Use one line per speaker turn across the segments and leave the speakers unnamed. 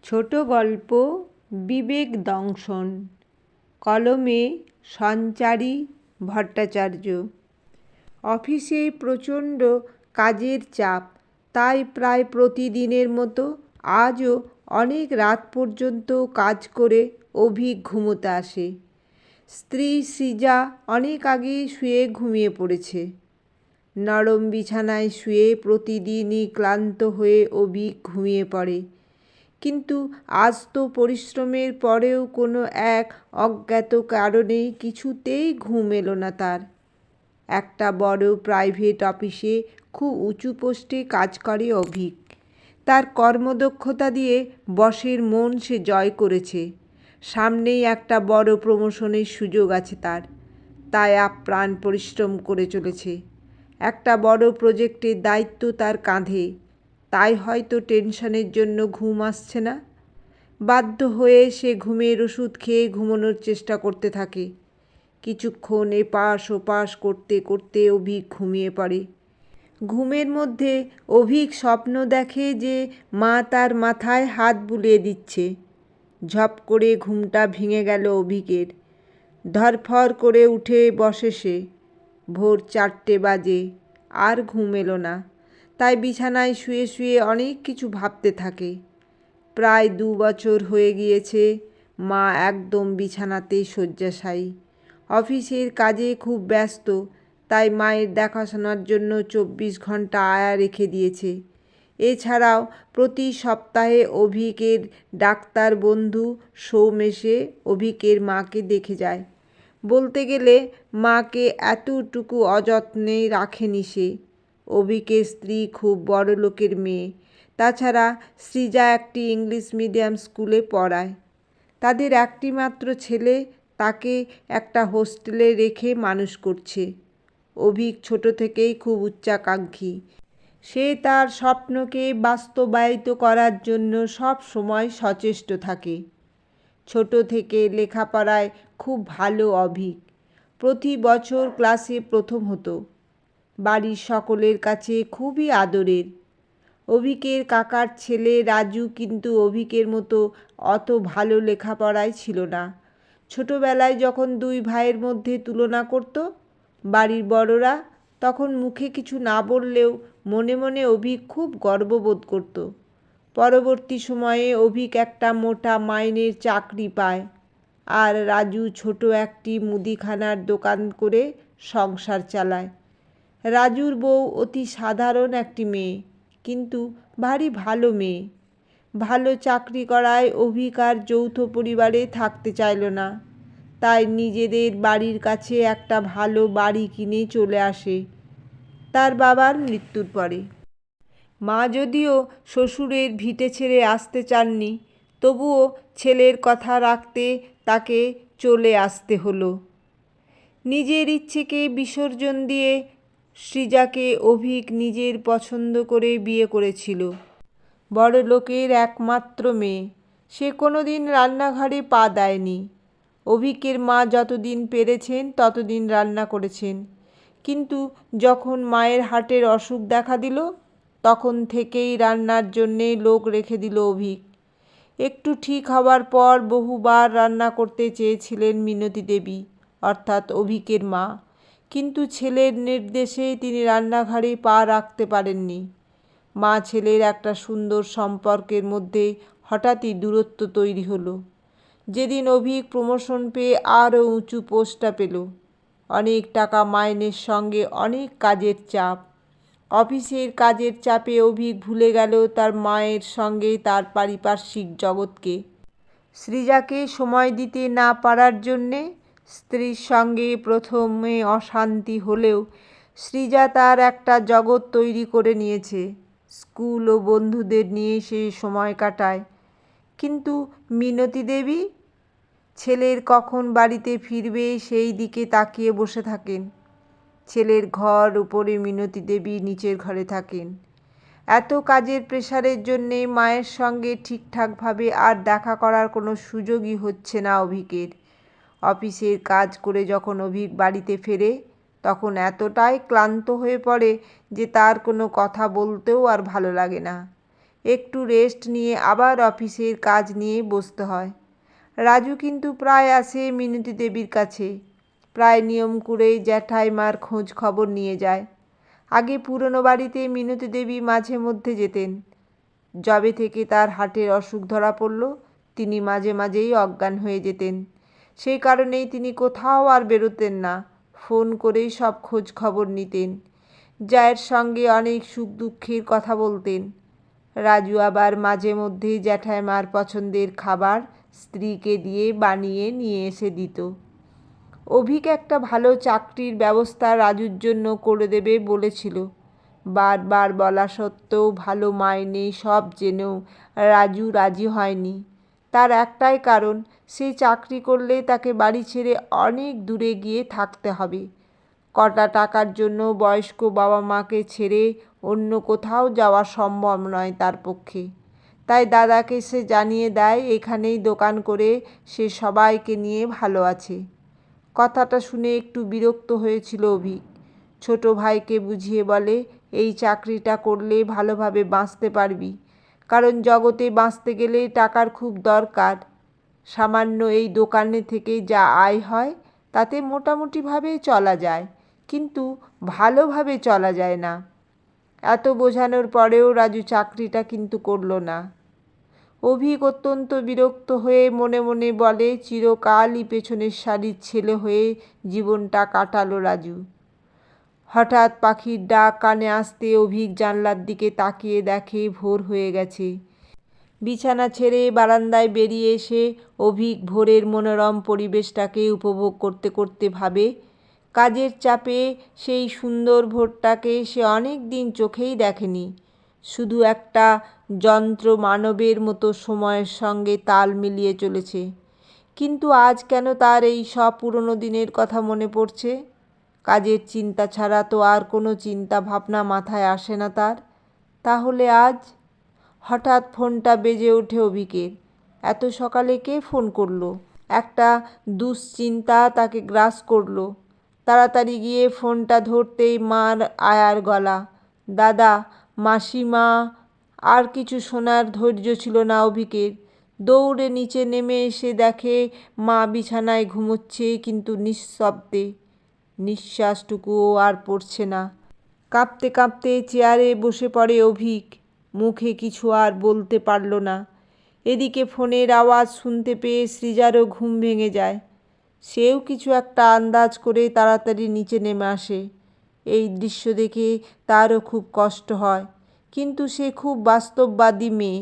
ছোট গল্প বিবেক দংশন, কলমে সঞ্চারী ভট্টাচার্য। অফিসে প্রচণ্ড কাজের চাপ, তাই প্রায় প্রতিদিনের মতো আজও অনেক রাত পর্যন্ত কাজ করে অভীক ঘুমোতে আসে। স্ত্রী সৃজা অনেক আগেই শুয়ে ঘুমিয়ে পড়েছে। নরম বিছানায় শুয়ে প্রতিদিনই ক্লান্ত হয়ে অভীক ঘুমিয়ে পড়ে। কিন্তু আজ তো পরিশ্রমের পরেও কোনো এক অজ্ঞাত কারণে কিছুতেই ঘুম এলো না তার। একটা বড় প্রাইভেট অফিসে খুব উঁচু পোস্টে কাজ করে অভীক। তার কর্মদক্ষতা দিয়ে বসের মন সে জয় করেছে। সামনেই একটা বড় প্রমোশনের সুযোগ আছে তার, তাই আপ্রাণ পরিশ্রম করে চলেছে। একটা বড় প্রজেক্টের দায়িত্ব তার কাঁধে, তাই হয়তো টেনশনের জন্য ঘুম আসছে না। বাধ্য হয়ে সে ঘুমের ওষুধ খেয়ে ঘুমানোর চেষ্টা করতে থাকে। কিছুক্ষণ এপাশ ওপাশ করতে করতে অভীক ঘুমিয়ে পড়ে। ঘুমের মধ্যে অভীক স্বপ্ন দেখে যে মা তার মাথায় হাত বুলিয়ে দিচ্ছে। ঝপ করে ঘুমটা ভেঙে গেল অভীকের। ধরফর করে উঠে বসে সে। ভোর 4টে বাজে, আর ঘুম এলো না। তাই বিছানায় শুয়ে শুয়ে অনেক কিছু ভাবতে থাকে। প্রায় 2 বছর হয়ে গিয়েছে মা একদম বিছানাতেই শয্যাশায়ী। অফিসের কাজে খুব ব্যস্ত, তাই মায়ের দেখাশোনার জন্য 24 ঘন্টা আয়া রেখে দিয়েছে। এছাড়াও প্রতি সপ্তাহে অভীকের ডাক্তার বন্ধু সৌম এসে অভীকের মাকে দেখে যায়। বলতে গেলে মাকে এতটুকু অযত্নে রাখেনি সে। অভীকের স্ত্রী খুব বড়লোকের মেয়ে। তাছাড়া সৃজা একটি ইংলিশ মিডিয়াম স্কুলে পড়ায়। তাদের একটি মাত্র ছেলে, তাকে একটা হোস্টেলে রেখে মানুষ করছে। অভীক ছোট থেকেই খুব উচ্চাকাঙ্ক্ষী। সে তার স্বপ্নকে বাস্তবায়িত করার জন্য সব সময় সচেষ্ট থাকে। ছোট থেকে লেখাপড়ায় খুব ভালো অভীক। প্রতি বছর ক্লাসে প্রথম হতো। বাড়ির সকলের কাছে খুবই আদরের। অভীকের কাকার ছেলে রাজু কিন্তু অভীকের মতো অত ভালো লেখাপড়ায় ছিল না। ছোটবেলায় যখন 2 ভাইয়ের মধ্যে তুলনা করত বাড়ির বড়রা, তখন মুখে কিছু না বললেও মনে মনে অভীক খুব গর্ববোধ করত। পরবর্তী সময়ে অভীক একটা মোটা মাইনের চাকরি পায়, আর রাজু ছোট একটি মুদিখানার দোকান করে সংসার চালায়। রাজুর বউ অতি সাধারণ একটি মেয়ে, কিন্তু ভারী ভালো মেয়ে। ভালো চাকরি করায় অভীক আর যৌথ পরিবারে থাকতে চাইল না, তাই নিজেদের বাড়ির কাছে একটা ভালো বাড়ি কিনে চলে আসে তার বাবার মৃত্যুর পরে। মা যদিও শ্বশুরের ভিটে ছেড়ে আসতে চাননি, তবুও ছেলের কথা রাখতে তাকে চলে আসতে হলো। নিজের ইচ্ছেকে বিসর্জন দিয়ে সৃজাকে অভীক নিজের পছন্দ করে বিয়ে করেছিল। বড়লোকের একমাত্র মেয়ে, সে কোনোদিন রান্নাঘরে পা দেয়নি। অভীকের মা যতদিন পেরেছেন ততদিন রান্না করেছেন, কিন্তু যখন মায়ের হার্টের অসুখ দেখা দিল, তখন থেকেই রান্নার জন্যে লোক রেখে দিল অভীক। একটু ঠিক হবার পর বহুবার রান্না করতে চেয়েছিলেন মিনতি দেবী, অর্থাৎ অভীকের মা, কিন্তু ছেলের নির্দেশে তিনি রান্নাঘরে পা রাখতে পারেননি। মা ছেলের একটা সুন্দর সম্পর্কের মধ্যে হঠাৎই দূরত্ব তৈরি হলো। যেদিন অভীক প্রমোশন পেয়ে আরও উঁচু পোস্টটা পেল, অনেক টাকা মাইনের সঙ্গে অনেক কাজের চাপ। অফিসের কাজের চাপে অভীক ভুলে গেল তার মায়ের সঙ্গে তার পারিপার্শ্বিক জগৎকে। সৃজাকে সময় দিতে না পারার জন্যে স্ত্রীর সঙ্গে প্রথমে অশান্তি হলেও সৃজা তার একটা জগৎ তৈরি করে নিয়েছে। স্কুল ও বন্ধুদের নিয়ে সে সময় কাটায়। কিন্তু মিনতি দেবী, ছেলের কখন বাড়িতে ফিরবে সেই দিকে তাকিয়ে বসে থাকেন। ছেলের ঘর উপরে, মিনতি দেবী নিচের ঘরে থাকেন। এত কাজের প্রেশারের জন্যে মায়ের সঙ্গে ঠিকঠাকভাবে আর দেখা করার কোনো সুযোগই হচ্ছে না অভীকের। অফিসের কাজ করে যখন অভীক বাড়িতে ফেরে, তখন এতটাই ক্লান্ত হয়ে পড়ে যে তার কোনো কথা বলতেও আর ভালো লাগে না। একটু রেস্ট নিয়ে আবার অফিসের কাজ নিয়ে বসতে হয়। রাজু কিন্তু প্রায় আসে মিনতি দেবীর কাছে, প্রায় নিয়ম করেই জ্যাঠাইমার খোঁজ খবর নিয়ে যায়। আগে পুরনো বাড়িতে মিনতি দেবী মাঝে মধ্যে যেতেন। যবে থেকে তার হার্টের অসুখ ধরা পড়ল, তিনি মাঝে মাঝেই অজ্ঞান হয়ে যেতেন। সেই কারণেই তিনি কোথাও আর বেরোতেন না, ফোন করেই সব খোঁজ খবর নিতেন। জায়ের সঙ্গে অনেক সুখ দুঃখের কথা বলতেন। রাজু আবার মাঝে মধ্যেই জ্যাঠাইমার পছন্দের খাবার স্ত্রীকে দিয়ে বানিয়ে নিয়ে এসে দিত। অভিক একটা ভালো চাকরির ব্যবস্থা রাজুর জন্য করে দেবে বলেছিল। বারবার বলা সত্ত্বেও ভালো মাইনে সব জেনেও রাজু রাজি হয়নি। তার একটাই কারণ, সে চাকরি করলে তাকে বাড়ি ছেড়ে অনেক দূরে গিয়ে থাকতে হবে। কটা টাকার জন্য বয়স্ক বাবা মাকে ছেড়ে অন্য কোথাও যাওয়া সম্ভব নয় তার পক্ষে। তাই দাদাকে সে জানিয়ে দেয় এখানেই দোকান করে সে সবাইকে নিয়ে ভালো আছে। কথাটা শুনে একটু বিরক্ত হয়েছিল অভিক। ছোট ভাইকে বুঝিয়ে বলে, এই চাকরিটা করলে ভালোভাবে বাঁচতে পারবি, কারণ জগতে বাঁচতে গেলে টাকার খুব দরকার। সামান্য এই দোকানে থেকে যা আয় হয় তাতে মোটামুটিভাবে চলা যায়, কিন্তু ভালোভাবে চলা যায় না। এত বোঝানোর পরেও রাজু চাকরিটা কিন্তু করল না। অভিক অত্যন্ত বিরক্ত হয়ে মনে মনে বলে, চিরকালই পেছনের সারির ছেলে হয়ে জীবনটা কাটালো রাজু। হঠাৎ পাখির ডাক কানে আসতে অভিক জানলার দিকে তাকিয়ে দেখে ভোর হয়ে গেছে। বিছানা ছেড়ে বারান্দায় বেরিয়ে এসে অভিক ভোরের মনোরম পরিবেশটাকে উপভোগ করতে করতে ভাবে, কাজের চাপে সেই সুন্দর ভোরটাকে সে অনেক দিন চোখেই দেখেনি। শুধু একটা যন্ত্র মানবের মতো সময়ের সঙ্গে তাল মিলিয়ে চলেছে। কিন্তু আজ কেন তার এই সব পুরনো দিনের কথা মনে পড়ছে? কাজের চিন্তা ছাড়া তো আর কোনো চিন্তা ভাবনা মাথায় আসে না তার। তাহলে আজ? হঠাৎ ফোনটা বেজে ওঠে অভিকের। এত সকালে কে ফোন করলো? একটা দুশ্চিন্তা তাকে গ্রাস করলো। তাড়াতাড়ি গিয়ে ফোনটা ধরতেই মার আয়ার গলা, দাদা, মাসিমা। আর কিছু শোনার ধৈর্য ছিল না অভিকের। দৌড়ে নিচে নেমে এসে দেখে মা বিছানায় ঘুমোচ্ছে, কিন্তু নিঃশব্দে। নিঃশ্বাসটুকুও আর পড়ছে না। কাঁপতে কাঁপতে চেয়ারে বসে পড়ে অভিক। মুখে কিছু আর বলতে পারল না। এদিকে ফোনের আওয়াজ শুনতে পেয়ে সৃজারও ঘুম ভেঙে যায়। সেও কিছু একটা আন্দাজ করে তাড়াতাড়ি নিচে নেমে আসে। এই দৃশ্য দেখে তারও খুব কষ্ট হয়, কিন্তু সে খুব বাস্তববাদী মেয়ে।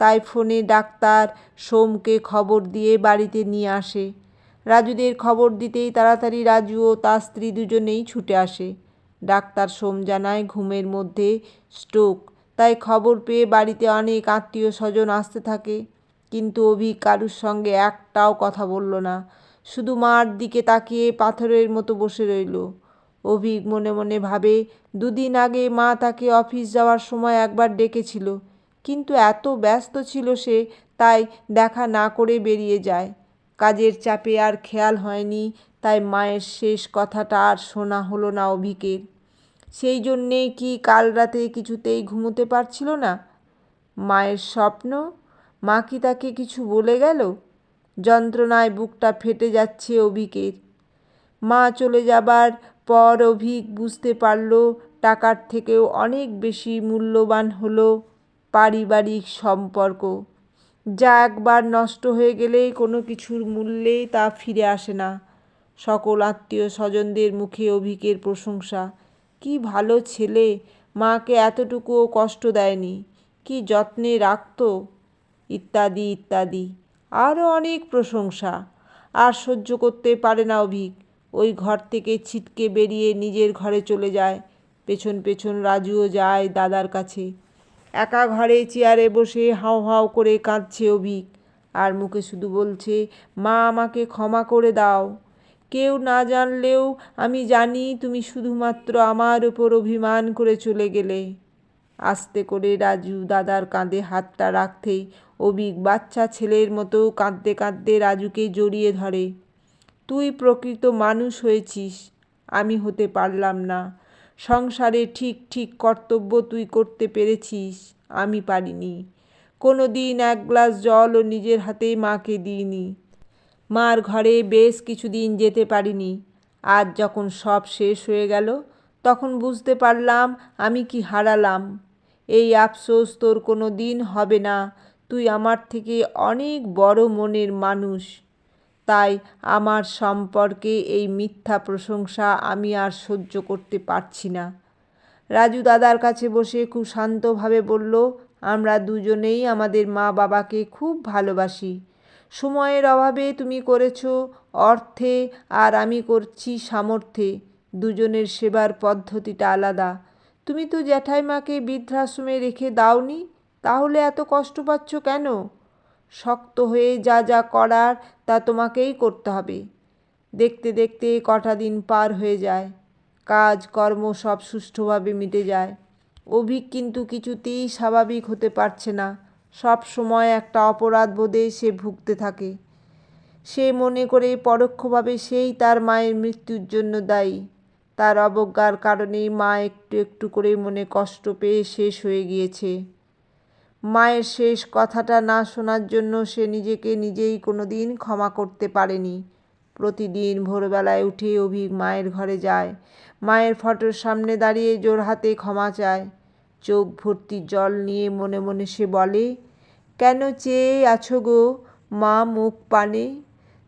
তাই ফোনে ডাক্তার সোমকে খবর দিয়ে বাড়িতে নিয়ে আসে। রাজুদের খবর দিতেই তাড়াতাড়ি রাজু ও তার স্ত্রী দুজনেই ছুটে আসে। ডাক্তার সোম জানায় ঘুমের মধ্যে স্ট্রোক। তাই খবর পেয়ে বাড়িতে অনেক আত্মীয় স্বজন আসতে থাকে। কিন্তু অভিক কারুর সঙ্গে একটাও কথা বলল না, শুধু মার দিকে তাকিয়ে পাথরের মতো বসে রইল। অভিক মনে মনে ভাবে, দুদিন আগে মা তাকে অফিস যাওয়ার সময় একবার ডেকেছিল, কিন্তু এত ব্যস্ত ছিল সে, তাই দেখা না করে বেরিয়ে যায়। কাজের চাপে আর খেয়াল হয়নি, তাই মায়ের শেষ কথাটা আর শোনা হলো না অভিকের। সেই জন্যেই কি কাল রাতে কিছুতেই ঘুমোতে পারছিল না? মায়ের স্বপ্ন? মা কি তাকে কিছু বলে গেল? যন্ত্রণায় বুকটা ফেটে যাচ্ছে অভিকের। মা চলে যাবার পর অভিক বুঝতে পারল টাকার থেকেও অনেক বেশি মূল্যবান হলো পারিবারিক সম্পর্ক, যা একবার নষ্ট হয়ে গেলে কোনো কিছুর মূল্যেই তা ফিরে আসে না। সকল আত্মীয় স্বজনদের মুখে অভিকের প্রশংসা, কি ভালো ছেলে, মাকে এতটুকুও কষ্ট দেয়নি, কি যত্নে রাখত, ইত্যাদি ইত্যাদি। আরও অনেক প্রশংসা। আর সহ্য করতে পারে না অভিক। ওই ঘর থেকে ছিটকে বেরিয়ে নিজের ঘরে চলে যায়। পেছন পেছন রাজুও যায় দাদার কাছে। একা ঘরে চেয়ারে বসে হাউ হাউ করে কাঁদছে অভিক, আর মুখে শুধু বলছে, মা আমাকে ক্ষমা করে দাও। কেউ না জানলেও আমি জানি তুমি শুধুমাত্র আমার উপর অভিমান করে চলে গেলে। আস্তে করে রাজু দাদার কাঁধে হাতটা রাখতেই অভিক বাচ্চা ছেলের মতো কাঁদতে কাঁদতে রাজুকে জড়িয়ে ধরে। তুই প্রকৃত মানুষ হয়েছিস, আমি হতে পারলাম না। সংসারে ঠিক ঠিক কর্তব্য তুই করতে পেরেছিস, আমি পারিনি। কোনো দিন এক গ্লাস জলও নিজের হাতে মাকে দিইনি। মার ঘরে বেশ কিছুদিন যেতে পারিনি। আজ যখন সব শেষ হয়ে গেল তখন বুঝতে পারলাম আমি কি হারালাম। এই আফসোস তোর কোনো দিন হবে না। তুই আমার থেকে অনেক বড় মনের মানুষ। তাই আমার সম্পর্কে এই মিথ্যা প্রশংসা আমি আর সহ্য করতে পারছি না। রাজু দাদার কাছে বসে খুব শান্তভাবে বলল, আমরা দুজনেই আমাদের মা বাবাকে খুব ভালোবাসি। সময়ের অভাবে তুমি করেছো অর্থে, আর আমি করছি সামর্থ্যে। দুজনের সেবার পদ্ধতিটা আলাদা। তুমি তো জ্যাঠাইমাকে বৃদ্ধাশ্রমে রেখে দাওনি, তাহলে এত কষ্ট পাচ্ছ কেন? শক্ত হয়ে যা যা করার তা তোমাকেই করতে হবে। দেখতে দেখতে কটা দিন পার হয়ে যায়। কাজ কর্ম সব সুষ্ঠুভাবে মিটে যায়। অভিক কিন্তু কিছুতেই স্বাভাবিক হতে পারছে না। সব সময় একটা অপরাধ বোধে সে ভুগতে থাকে। সে মনে করে পরোক্ষভাবে সেই তার মায়ের মৃত্যুর জন্য দায়ী। তার অবজ্ঞার কারণেই মা একটু একটু করে মনে কষ্ট পেয়ে শেষ হয়ে গিয়েছে। মায়ের শেষ কথাটা না শোনার জন্য সে নিজেকে নিজেই কোনোদিন ক্ষমা করতে পারেনি। প্রতিদিন ভোরবেলায় উঠে অভিক মায়ের ঘরে যায়। মায়ের ফটোর সামনে দাঁড়িয়ে জোড়হাতে ক্ষমা চায়। চোখ ভর্তি জল নিয়ে মনে মনে সে বলে, কেন চেয়ে আছো গো মা মুখ পানে?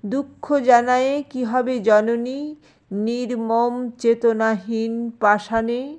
দুঃখ জানায়ে কি হবে জননী, নির্মম চেতনাহীন পাষাণে।